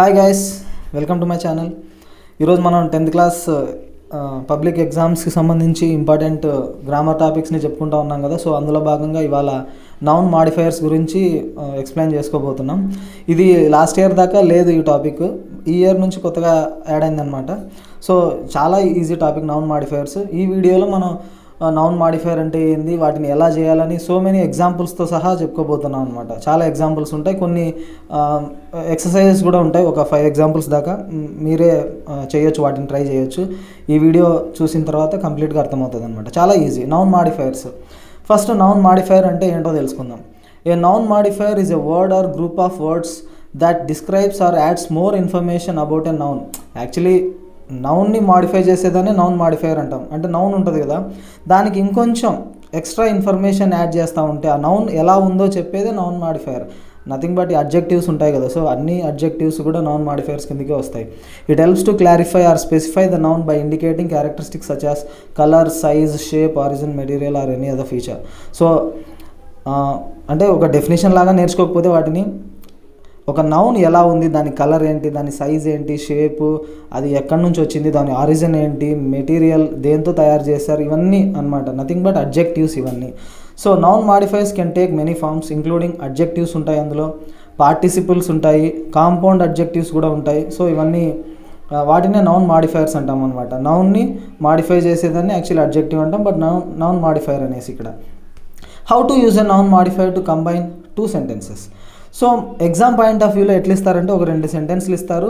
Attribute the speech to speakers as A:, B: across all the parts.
A: Hi guys, welcome to my channel. ఈరోజు మనం 10th class public ఎగ్జామ్స్కి సంబంధించి ఇంపార్టెంట్ గ్రామర్ టాపిక్స్ని చెప్పుకుంటూ ఉన్నాం కదా. సో అందులో భాగంగా ఇవాళ నౌన్ మాడిఫైయర్స్ గురించి ఎక్స్ప్లెయిన్ చేసుకోబోతున్నాం. ఇది లాస్ట్ ఇయర్ దాకా లేదు ఈ టాపిక్, ఈ ఇయర్ నుంచి కొత్తగా యాడ్ అయిందనమాట. సో చాలా ఈజీ టాపిక్ నౌన్ మాడిఫైయర్స్. ఈ వీడియోలో మనం నౌన్ మాడిఫైయర్ అంటే ఏంది, వాటిని ఎలా చేయాలని సో మెనీ ఎగ్జాంపుల్స్తో సహా చెప్పుకోబోతున్నాం అనమాట. చాలా ఎగ్జాంపుల్స్ ఉంటాయి, కొన్ని ఎక్సర్సైజెస్ కూడా ఉంటాయి, ఒక 5 ఎగ్జాంపుల్స్ దాకా మీరే చేయొచ్చు, వాటిని ట్రై చేయొచ్చు. ఈ వీడియో చూసిన తర్వాత కంప్లీట్గా అర్థమవుతుంది అనమాట. చాలా easy noun modifiers. First noun modifier అంటే ఏంటో తెలుసుకుందాం. A noun modifier is a word or group of words that describes or adds more information about a noun. Actually నౌన్ని మాడిఫై చేసేదాన్ని నౌన్ మాడిఫైయర్ అంటాం. అంటే నౌన్ ఉంటుంది కదా, దానికి ఇంకొంచెం ఎక్స్ట్రా ఇన్ఫర్మేషన్ యాడ్ చేస్తూ ఉంటే ఆ నౌన్ ఎలా ఉందో చెప్పేదే noun modifier. Nothing but adjectives ఉంటాయి కదా, సో అన్ని అడ్జెక్టివ్స్ కూడా నౌన్ మాడిఫైయర్స్ కిందకే వస్తాయి. It helps to clarify or specify the noun by indicating characteristics such as colour, size, shape, origin, material or any other feature. So అంటే ఒక definition లాగా నేర్చుకోకపోతే వాటిని ఒక నౌన్ ఎలా ఉంది, దాని కలర్ ఏంటి, దాని సైజ్ ఏంటి, షేపు, అది ఎక్కడి నుంచి వచ్చింది, దాని ఆరిజిన్ ఏంటి, మెటీరియల్ దేంతో తయారు చేస్తారు, ఇవన్నీ అనమాట. నథింగ్ బట్ అడ్జెక్టివ్స్ ఇవన్నీ. So noun modifiers can take many forms including adjectives ఉంటాయి, అందులో పార్టిసిపుల్స్ ఉంటాయి, కాంపౌండ్ అడ్జెక్టివ్స్ కూడా ఉంటాయి. సో ఇవన్నీ వాటినే నౌన్ మాడిఫైర్స్ అంటాం అనమాట. నౌన్ని మాడిఫై చేసేదాన్ని యాక్చువల్లీ అడ్జెక్టివ్ అంటాం, బట్ నౌన్ మాడిఫైర్ అనేసి ఇక్కడ. How to use a noun modifier to combine 2 sentences. So exam point of వ్యూలో ఎట్లా ఇస్తారంటే ఒక 2 సెంటెన్స్లు ఇస్తారు.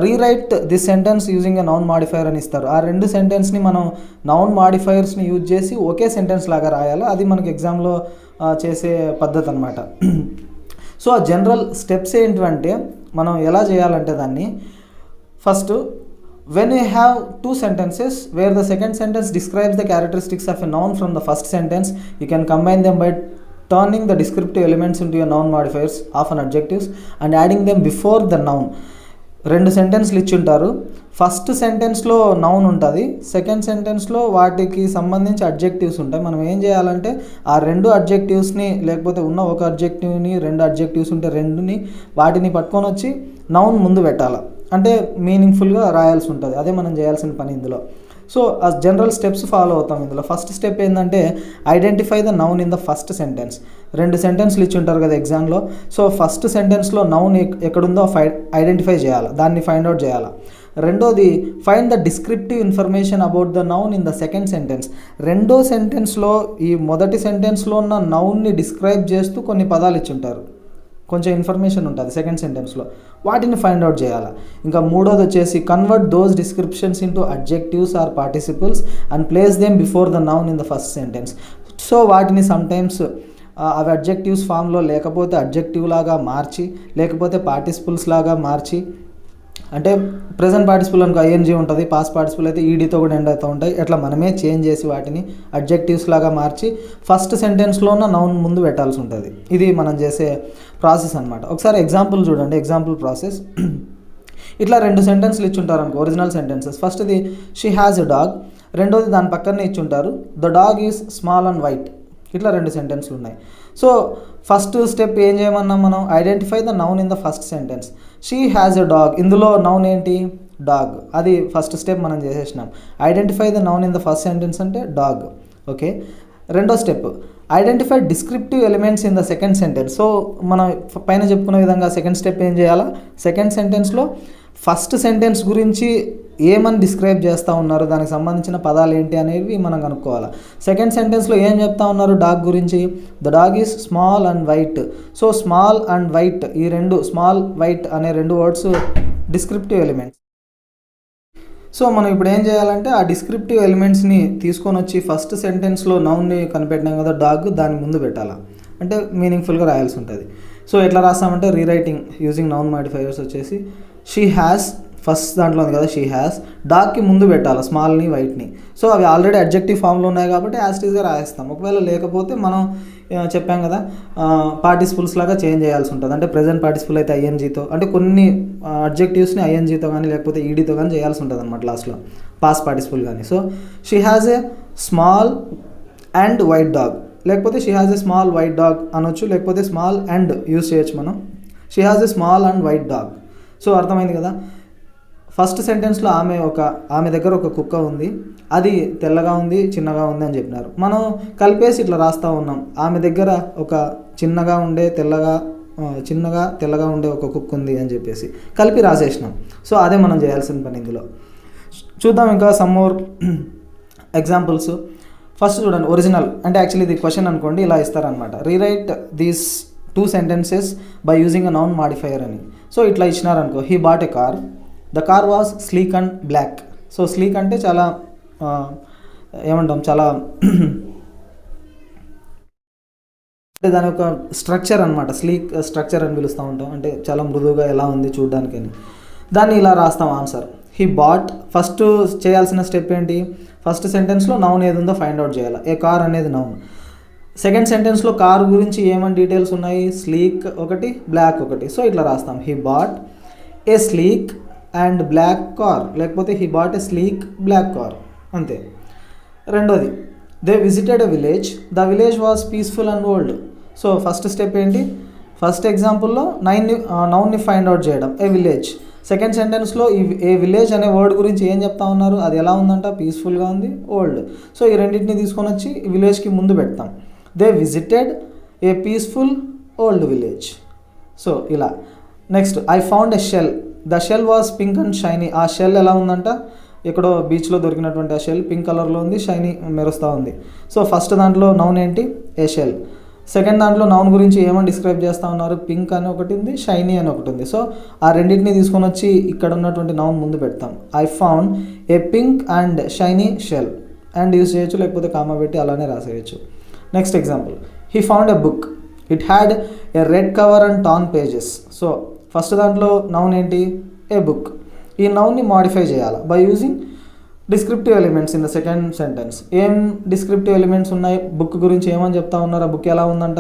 A: Rewrite this sentence using a noun modifier అని ఇస్తారు. ఆ 2 సెంటెన్స్ని మనం నౌన్ మాడిఫైర్స్ని యూజ్ చేసి ఒకే సెంటెన్స్ లాగా రాయాలి. అది మనకి ఎగ్జామ్లో చేసే పద్ధతి అనమాట. సో ఆ జనరల్ స్టెప్స్ ఏంటంటే మనం ఎలా చేయాలంటే దాన్ని first, when you have 2 sentences where the second sentence describes the characteristics of a noun from the first sentence, you can combine them by turning the descriptive elements into a noun modifiers, often adjectives, and adding them before the noun. 2 సెంటెన్స్లు ఇచ్చుంటారు. First సెంటెన్స్లో noun ఉంటుంది, second సెంటెన్స్లో వాటికి సంబంధించి adjectives ఉంటాయి. మనం ఏం చేయాలంటే ఆ 2 అడ్జెక్టివ్స్ని, లేకపోతే ఉన్న ఒక అడ్జెక్టివ్ని, 2 అడ్జెక్టివ్స్ ఉంటే 2ని వాటిని పట్టుకొని వచ్చి నౌన్ ముందు పెట్టాలి. అంటే మీనింగ్ఫుల్గా రాయాల్సి ఉంటుంది. అదే మనం చేయాల్సిన పని ఇందులో. సో ఆ జనరల్ స్టెప్స్ ఫాలో అవుతాం ఇందులో. ఫస్ట్ స్టెప్ ఏంటంటే identify the noun in the first sentence. 2 సెంటెన్స్లు ఇచ్చి ఉంటారు కదా ఎగ్జామ్లో. సో ఫస్ట్ సెంటెన్స్లో నౌన్ ఎక్కడుందో ఐడెంటిఫై చేయాలి, దాన్ని ఫైండ్ అవుట్ చేయాలి. రెండోది, find the descriptive information about the noun in the second sentence. 2వ సెంటెన్స్లో ఈ మొదటి సెంటెన్స్లో ఉన్న నౌన్ని డిస్క్రైబ్ చేస్తూ కొన్ని పదాలు ఇచ్చి ఉంటారు, కొంచెం ఇన్ఫర్మేషన్ ఉంటుంది సెకండ్ సెంటెన్స్లో, వాటిని ఫైండ్ అవుట్ చేయాలి. ఇంకా మూడోది వచ్చేసి convert those descriptions into adjectives or participles and place them before the noun in the first sentence. So వాటిని సమ్టైమ్స్ అవి అడ్జెక్టివ్స్ ఫామ్లో లేకపోతే అడ్జెక్టివ్ లాగా మార్చి, లేకపోతే పార్టిసిపుల్స్ లాగా మార్చి, అంటే ప్రజెంట్ పార్టిసిపుల్ అనుకో ఐఎన్జీ ఉంటుంది, పాస్ట్ పార్టిసిపుల్ అయితే ఈడీతో కూడా ఎండ్ అవుతూ ఉంటాయి. అట్లా మనమే చేంజ్ చేసి వాటిని అడ్జెక్టివ్స్ లాగా మార్చి ఫస్ట్ సెంటెన్స్లో ఉన్న నౌన్ ముందు పెట్టాల్సి ఉంటుంది. ఇది మనం చేసే ప్రాసెస్ అనమాట. ఒకసారి ఎగ్జాంపుల్ చూడండి, ఎగ్జాంపుల్ ప్రాసెస్. ఇట్లా 2 సెంటెన్స్లు ఇచ్చుంటారు అనుకో, ఒరిజినల్ సెంటెన్సెస్. ఫస్ట్ది షీ హ్యాజ్ ఎ డాగ్, రెండోది దాని పక్కనే ఇచ్చుంటారు the dog is small and white. ఇట్లా 2 సెంటెన్స్లు ఉన్నాయి. సో ఫస్ట్ స్టెప్ ఏం చేయమన్నాం మనం, identify the noun in the first sentence. She has a dog, ఇందులో నౌన్ ఏంటి, డాగ్. అది ఫస్ట్ స్టెప్ మనం చేసేసినాం. Identify the noun in the first sentence అంటే డాగ్. ఓకే, రెండో step identify descriptive elements in the second sentence. So మనం పైన చెప్పుకునే విధంగా సెకండ్ స్టెప్ ఏం చేయాలా, సెకండ్ సెంటెన్స్లో ఫస్ట్ సెంటెన్స్ గురించి ఏమని డిస్క్రైబ్ చేస్తూ ఉన్నారు, దానికి సంబంధించిన పదాలు ఏంటి అనేవి మనం కనుక్కోవాలి. సెకండ్ సెంటెన్స్లో ఏం చెప్తా ఉన్నారు డాగ్ గురించి, the dog is small and white. So small and white, ఈ 2 స్మాల్ వైట్ అనే 2 వర్డ్స్ డిస్క్రిప్టివ్ ఎలిమెంట్స్. సో మనం ఇప్పుడు ఏం చేయాలంటే ఆ డిస్క్రిప్టివ్ ఎలిమెంట్స్ని తీసుకొని వచ్చి ఫస్ట్ సెంటెన్స్లో నౌన్ని కనిపెట్టినాం కదా డాగ్, దాని ముందు పెట్టాలా, అంటే మీనింగ్ఫుల్గా రాయాల్సి ఉంటుంది. సో ఎట్లా రాస్తామంటే రీరైటింగ్ యూజింగ్ నౌన్ మాడిఫైయర్స్ వచ్చేసి షీ హ్యాస్, ఫస్ట్ దాంట్లో ఉంది కదా షీ హ్యాస్, డాగ్కి ముందు పెట్టాలి స్మాల్ని, వైట్ని. సో అవి ఆల్రెడీ అడ్జెక్టివ్ ఫామ్లో ఉన్నాయి కాబట్టి యాస్టీస్గా రాయేస్తాం. ఒకవేళ లేకపోతే మనం చెప్పాం కదా పార్టిసిపుల్స్ లాగా చేంజ్ చేయాల్సి ఉంటుంది. అంటే ప్రజెంట్ పార్టిసిపుల్ అయితే ఐఎన్జీతో, అంటే కొన్ని అడ్జెక్టివ్స్ని ఐఎన్జీతో కానీ లేకపోతే ఈడీతో కానీ చేయాల్సి ఉంటుంది అనమాట లాస్ట్లో, పాస్ట్ పార్టిసిపుల్ కానీ. So she has a small and white dog, లేకపోతే she has a small white dog అనొచ్చు, లేకపోతే స్మాల్ అండ్ యూజ్ చేయొచ్చు మనం. She has a small and white dog. So అర్థమైంది కదా. ఫస్ట్ సెంటెన్స్లో ఆమె దగ్గర ఒక కుక్క ఉంది, అది తెల్లగా ఉంది, చిన్నగా ఉంది అని చెప్పినారు. మనం కలిపేసి ఇట్లా రాస్తూ ఉన్నాం. ఆమె దగ్గర ఒక చిన్నగా తెల్లగా ఉండే ఒక కుక్క ఉంది అని చెప్పేసి కలిపి రాసేసినాం. సో అదే మనం చేయాల్సిన పని ఇందులో. చూద్దాం ఇంకా సమ్ మోర్ ఎగ్జాంపుల్స్. ఫస్ట్ చూడండి, ఒరిజినల్ అంటే యాక్చువల్లీ ఇది క్వశ్చన్ అనుకోండి, ఇలా ఇస్తారనమాట. Rewrite these 2 sentences by using a noun modifier అని. సో ఇట్లా ఇచ్చినారనుకో, he bought a car, the car was sleek and black. So sleek అంటే చాలా చాలా అంటే దాని ఒక స్ట్రక్చర్ అనమాట, స్లీక్ స్ట్రక్చర్ అని పిలుస్తూ ఉంటాం. అంటే చాలా మృదువుగా ఎలా ఉంది చూడడానికి అని. దాన్ని ఇలా రాస్తాం ఆన్సర్. హీ బాట్, ఫస్ట్ చేయాల్సిన స్టెప్ ఏంటి, ఫస్ట్ సెంటెన్స్లో నౌన్ ఏది ఉందో ఫైండ్ అవుట్ చేయాలి. ఏ కార్ అనేది నౌన్. సెకండ్ సెంటెన్స్లో కార్ గురించి ఏమని డీటెయిల్స్ ఉన్నాయి, స్లీక్ ఒకటి, బ్లాక్ ఒకటి. సో ఇట్లా రాస్తాం, he bought a sleek and black car, లేకపోతే he bought a sleek black car, అంతే. రెండోది, they visited a village, the village was peaceful and old. So first step ఏంటి, ఫస్ట్ ఎగ్జాంపుల్లో నౌన్ని ఫైండ్ అవుట్ చేయడం, ఏ విలేజ్. సెకండ్ సెంటెన్స్లో a village అనే word గురించి ఏం చెప్తా ఉన్నారు, అది ఎలా ఉందంట, పీస్ఫుల్గా ఉంది, ఓల్డ్. సో ఈ రెండింటిని తీసుకొని వచ్చి విలేజ్కి ముందు పెడతాం. They visited a peaceful old village. So ఇలా. Next, I found a shell, the shell was pink and shiny. ఆ షెల్ ఎలా ఉందంట, ఎక్కడో బీచ్లో దొరికినటువంటి ఆ షెల్ పింక్ కలర్లో ఉంది, షైనీ మెరుస్తూ ఉంది. సో ఫస్ట్ దాంట్లో నౌన్ ఏంటి, ఏ షెల్. సెకండ్ దాంట్లో నౌన్ గురించి ఏమని డిస్క్రైబ్ చేస్తూ ఉన్నారు, పింక్ అని ఒకటి ఉంది, షైనీ అని ఒకటి ఉంది. సో ఆ రెండింటిని తీసుకొని వచ్చి ఇక్కడ ఉన్నటువంటి నౌన్ ముందు పెడతాం. I found a pink and shiny shell. And use చేయొచ్చు, లేకపోతే కామా పెట్టి అలానే రాసేయచ్చు. Next example, he found a book, it had a red cover and torn pages. So first దాంట్లో నౌన్ ఏంటి, ఏ బుక్. ఈ నౌన్ని మాడిఫై చేయాలి by using descriptive elements in the second sentence. ఏం డిస్క్రిప్టివ్ ఎలిమెంట్స్ ఉన్నాయి, బుక్ గురించి ఏమని చెప్తా ఉన్నారు, ఆ బుక్ ఎలా ఉందంట,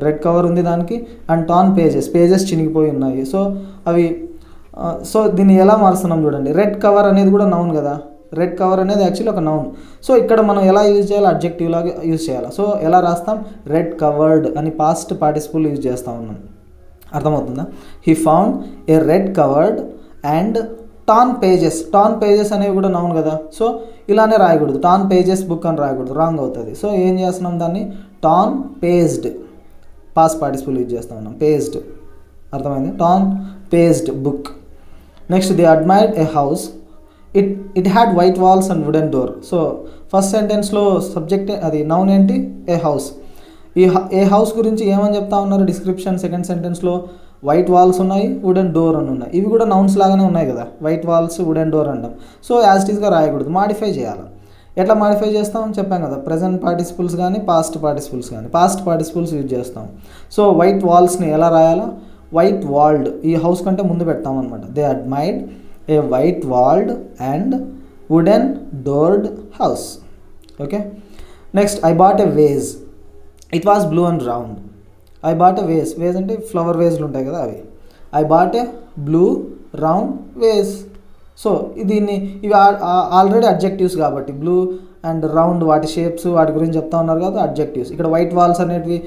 A: రెడ్ కవర్ ఉంది దానికి, అండ్ టాన్ పేజెస్ చినిగిపోయి ఉన్నాయి. సో అవి సో దీన్ని ఎలా మారుస్తున్నాం చూడండి, రెడ్ కవర్ అనేది కూడా నౌన్ కదా, రెడ్ కవర్ అనేది యాక్చువల్లీ ఒక నౌన్. సో ఇక్కడ మనం ఎలా యూజ్ చేయాలి, అడ్జెక్టివ్ లాగా యూజ్ చేయాలి. సో ఎలా రాస్తాం, రెడ్ కవర్డ్ అని పాస్ట్ పార్టిసిపుల్ యూజ్ చేస్తూ ఉన్నాం. అర్థమవుతుందా. He found A red covered and torn pages అనేవి కూడా నౌన్ కదా. సో ఇలానే రాయకూడదు, టాన్ పేజెస్ బుక్ అని రాయకూడదు, రాంగ్ అవుతుంది. సో ఏం చేస్తున్నాం, దాన్ని torn paged past participle use చేస్తూ ఉన్నాం, పేజ్డ్. అర్థమైంది, torn paged book. Next, they admired a house, it had white walls and wooden door. So first సెంటెన్స్లో సబ్జెక్ట్ అది నౌన్ ఏంటి, ఏ హౌస్. ఏ హౌస్ గురించి ఏమని చెప్తా ఉన్నారు డిస్క్రిప్షన్, సెకండ్ సెంటెన్స్లో వైట్ వాల్స్ ఉన్నాయి, వుడెన్ డోర్ అని ఉన్నాయి. ఇవి కూడా నౌన్స్ లాగానే ఉన్నాయి కదా, వైట్ వాల్స్, వుడెన్ డోర్ అంటాం. సో యాజ్ ఇట్ ఈస్గా రాయకూడదు, మాడిఫై చేయాలి. ఎట్లా మాడిఫై చేస్తాం చెప్పాం కదా, ప్రజెంట్ పార్టిసిపుల్స్ కానీ పాస్ట్ పార్టిసిపుల్స్ యూజ్ చేస్తాం. సో వైట్ వాల్స్ని ఎలా రాయాలా, వైట్ వాల్డ్, ఈ హౌస్ కంటే ముందు పెడతాం అనమాట. They admired a white walled and wooden doored house. Okay. Next, I bought a vase, it was blue and round. I bought a vase అంటే ఫ్లవర్ వేజ్లు ఉంటాయి కదా అవి. I bought a blue round vase. So ఇవి already adjectives కాబట్టి, blue and round వాటి shapes వాటి గురించి చెప్తా ఉన్నారు కదా అడ్జెక్టివ్స్. ఇక్కడ వైట్ వాల్స్ అనేటివి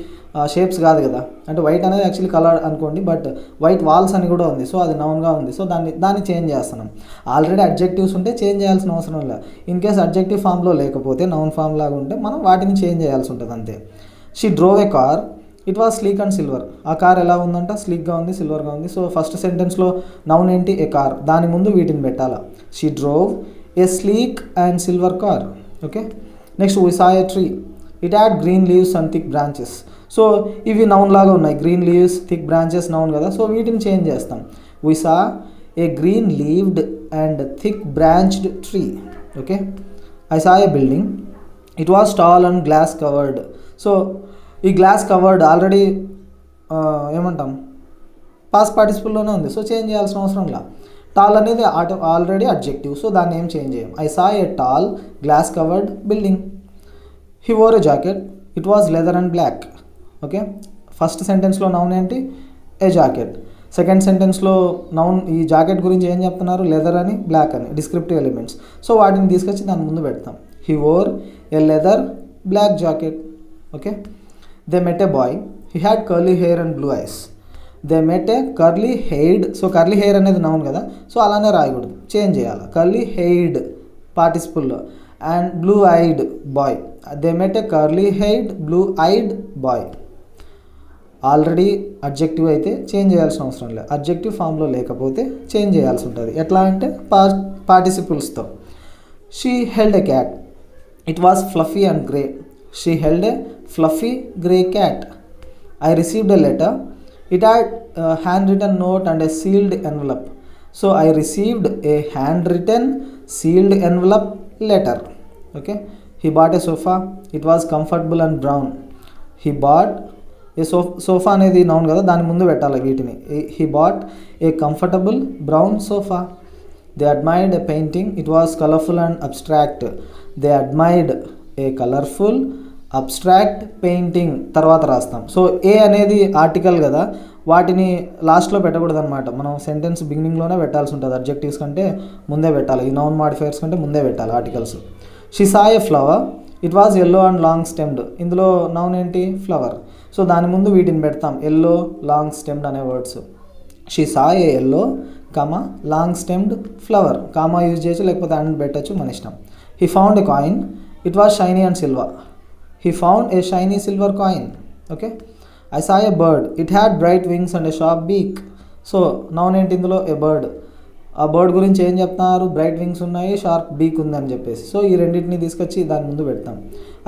A: షేప్స్ కాదు కదా, అంటే వైట్ అనేది యాక్చువల్లీ కలర్ అనుకోండి, బట్ వైట్ వాల్స్ అని కూడా ఉంది. సో అది నౌన్గా ఉంది. సో దాన్ని చేంజ్ చేస్తున్నాం. ఆల్రెడీ అడ్జెక్టివ్స్ ఉంటే చేంజ్ చేయాల్సిన అవసరం లేదు. ఇన్ కేస్ అడ్జెక్టివ్ ఫామ్లో లేకపోతే నౌన్ ఫామ్ లాగా ఉంటే మనం వాటిని చేంజ్ చేయాల్సి ఉంటుంది అంతే. She drove a car, it was sleek and silver. ఆ కార్ ఎలా ఉందంట, స్లీక్గా ఉంది, సిల్వర్గా ఉంది. సో ఫస్ట్ సెంటెన్స్లో నౌన్ ఏంటి, ఏ కార్, దాని ముందు వీటిని పెట్టాలా. She drove a sleek and silver car. Okay. Next, we saw a tree, it had green leaves and thick branches. So ఇవి నౌన్ లాగా ఉన్నాయి, green leaves, thick branches noun కదా. సో వీటిని చేంజ్ చేస్తాం. We saw a green leaved and thick branched tree. Okay. I saw a building, it was tall and glass covered. So ఈ glass covered already ఏమంటాం, past పార్టిసిపుల్లోనే ఉంది. So change చేయాల్సిన అవసరం లేదు. టాల్ అనేది ఆల్రెడీ అడ్జెక్టివ్, సో దాన్ని ఏం చేంజ్ చేయం. I saw a tall glass covered building. He wore a jacket, it was leather and black. Okay. First సెంటెన్స్లో నౌన్ ఏంటి, ఏ జాకెట్. సెకండ్ సెంటెన్స్లో నౌన్ ఈ జాకెట్ గురించి ఏం చెప్తున్నారు, లెదర్ అని, బ్లాక్ అని, డిస్క్రిప్టివ్ ఎలిమెంట్స్. సో వాటిని తీసుకొచ్చి దాని ముందు పెడతాం. He wore a leather black jacket. Okay. They met a boy, he had curly hair and blue eyes. They met a curly haired. So curly hair అనేది noun కదా, so అలానే రాయకూడదు, change చేయాలి. కర్లీ హెయిర్డ్ పార్టిసిపుల్లో. And blue eyed boy. They met a curly haired blue eyed boy. Already adjective అయితే change చేయాల్సిన అవసరం లేదు, అడ్జెక్టివ్ ఫామ్లో లేకపోతే చేంజ్ చేయాల్సి ఉంటుంది. ఎట్లా అంటే పార్టిసిపుల్స్తో. She held a cat. It was fluffy and grey. She held a fluffy grey cat. I received a letter. It had a handwritten note and a sealed envelope. So I received a handwritten sealed envelope letter. Okay. He bought a sofa. It was comfortable and brown. He bought a sofa అనేది noun కదా, దాని ముందు పెట్టాలి వీటిని. He bought a comfortable brown sofa. They admired a painting. It was colorful and abstract. They admired a colorful abstract painting తర్వాత రాస్తాం. So ఏ అనేది article కదా, వాటిని లాస్ట్లో పెట్టకూడదు అనమాట. మనం సెంటెన్స్ బిగినింగ్లోనే పెట్టాల్సి ఉంటుంది, అడ్జెక్టివ్స్ కంటే ముందే పెట్టాలి, ఈ నౌన్ మాడిఫైయర్స్ కంటే ముందే పెట్టాలి articles. She saw A flower. It was yellow and long stemmed. ఇందులో నౌన్ ఏంటి? ఫ్లవర్. సో దాని ముందు వీటిని పెడతాం, ఎల్లో లాంగ్ స్టెమ్డ్ అనే words. She saw A yellow comma long stemmed flower. Comma use చేయొచ్చు, లేకపోతే అండ్ పెట్టచ్చు, మన ఇష్టం. He found a coin. It was shiny and silver. He found a shiny silver coin. Okay. I saw a bird. It had bright wings and a sharp beak. So noun ఏంటి ఇందులో? ఏ bird. ఆ bird గురించి ఏం చెప్తున్నారు? Bright wings ఉన్నాయి, sharp బీక్ ఉంది అని చెప్పేసి. సో ఈ రెండింటిని తీసుకొచ్చి దాని ముందు పెడతాం.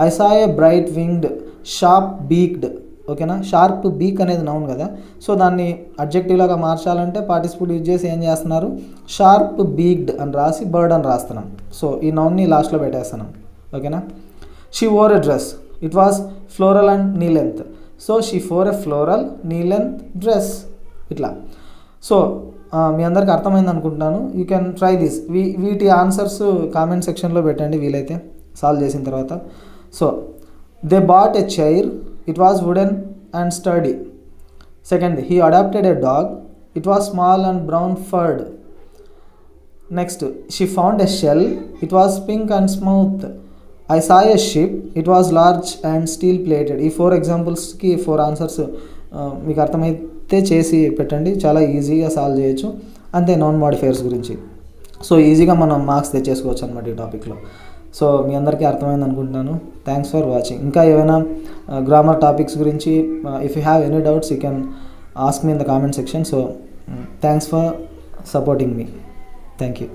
A: I saw a bright winged sharp beaked. ఓకేనా. షార్ప్ బీక్ అనేది నౌన్ కదా, సో దాన్ని అడ్జెక్టివ్ లాగా మార్చాలంటే పార్టిసిపుల్ యూజ్ చేసి ఏం చేస్తున్నారు? షార్ప్ బీక్డ్ అని రాసి బర్డ్ అని రాస్తున్నాం. సో ఈ నౌన్ని లాస్ట్లో పెట్టేస్తున్నాం. ఓకేనా. She wore a dress. It was floral and knee length. So she wore a floral knee length dress. ఇట్లా. సో మీ అందరికి అర్థమైంది అనుకుంటున్నాను. You can try this. వీటి ఆన్సర్స్ కామెంట్ సెక్షన్లో పెట్టండి వీలైతే సాల్వ్ చేసిన తర్వాత. So they bought a chair. It was wooden and sturdy. Second, he adopted a dog. It was small and brown furred. Next, she found a shell. It was pink and smooth. I saw a ship. It was large and steel plated. ఈ 4 ఎగ్జాంపుల్స్కి 4 answers మీకు అర్థమైతే చేసి పెట్టండి, చాలా ఈజీగా solve చేయొచ్చు. అంతే noun modifiers గురించి. సో ఈజీగా మనం మార్క్స్ తెచ్చేసుకోవచ్చు అనమాట ఈ టాపిక్లో. సో మీ అందరికీ అర్థమైంది అనుకుంటున్నాను. Thanks for watching. ఇంకా ఏమైనా గ్రామర్ టాపిక్స్ గురించి if you have any doubts you can ask me in the comment section. So thanks for supporting me. Thank you.